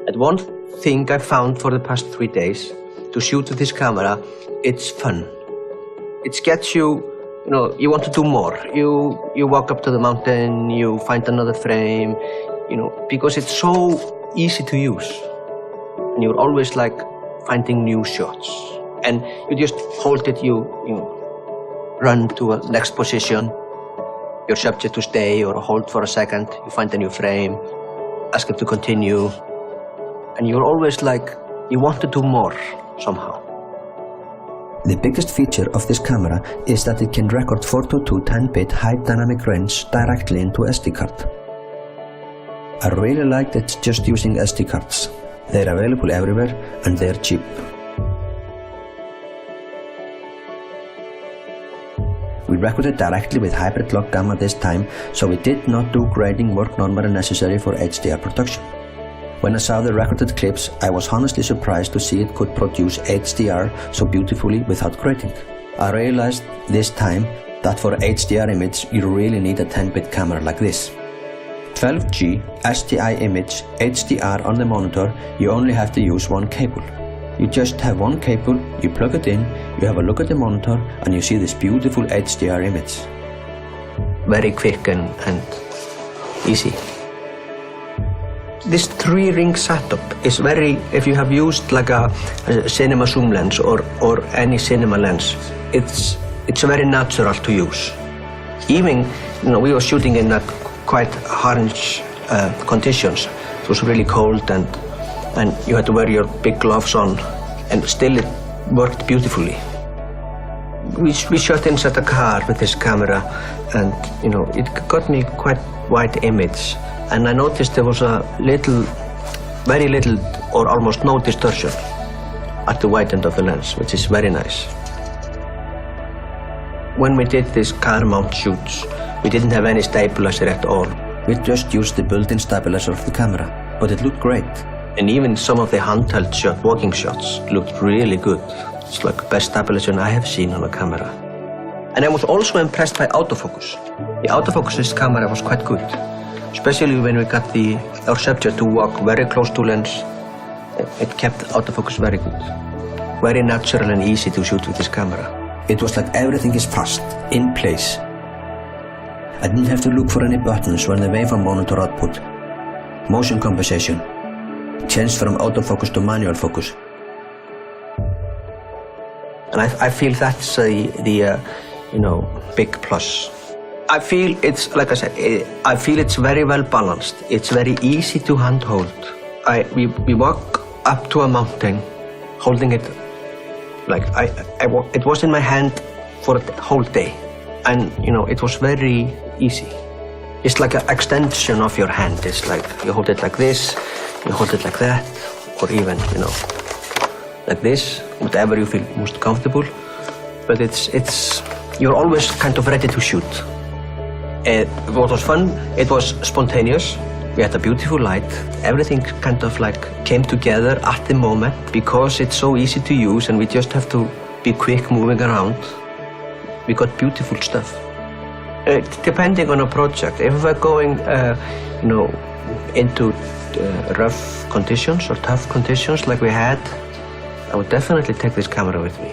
And one thing I found for the past 3 days to shoot with this camera, it's fun. It gets you, you want to do more. You walk up to the mountain, you find another frame, because it's so easy to use. And you're always like finding new shots. And you just hold it, you run to a next position. Your subject to stay or hold for a second. You find a new frame, ask it to continue. And you're always like, you want to do more somehow. The biggest feature of this camera is that it can record 422 10-bit high dynamic range directly into SD card. I really liked it just using SD cards. They're available everywhere and they're cheap. We recorded directly with hybrid log gamma this time, so we did not do grading work normally necessary for HDR production. When I saw the recorded clips, I was honestly surprised to see it could produce HDR so beautifully without grading. I realized this time that for HDR image you really need a 10-bit camera like this. 12G SDI image HDR on the monitor, you only have to use one cable. You just have one cable, you plug it in, you have a look at the monitor, and you see this beautiful HDR image. Very quick and easy. This 3-ring setup is very, if you have used like a cinema zoom lens or any cinema lens, it's very natural to use. Even, we were shooting in quite harsh conditions. It was really cold and you had to wear your big gloves on, and still it worked beautifully. We shot inside a car with this camera, and it got me quite wide image, and I noticed there was very little or almost no distortion at the wide end of the lens, which is very nice. When we did these car mount shoots, we didn't have any stabilizer at all. We just used the built-in stabilizer of the camera, but it looked great. And even some of the handheld walking shots looked really good. It's like the best stabilization I have seen on a camera. And I was also impressed by autofocus. The autofocus of this camera was quite good, especially when we got our subject to walk very close to lens. It kept autofocus very good. Very natural and easy to shoot with this camera. It was like everything is fast, in place. I didn't have to look for any buttons when the waveform monitor output. Motion compensation. Changed from autofocus to manual focus. And I feel that's the big plus. I feel it's, like I said, I feel it's very well balanced. It's very easy to handhold. We walk up to a mountain, holding it like it was in my hand for the whole day. And it was very easy. It's like an extension of your hand. It's like you hold it like this, you hold it like that, or even, like this, whatever you feel most comfortable. But you're always kind of ready to shoot. What was fun, it was spontaneous. We had a beautiful light. Everything kind of came together at the moment because it's so easy to use and we just have to be quick moving around. We got beautiful stuff. Depending on a project, if we're going, into rough conditions or tough conditions like we had, I would definitely take this camera with me.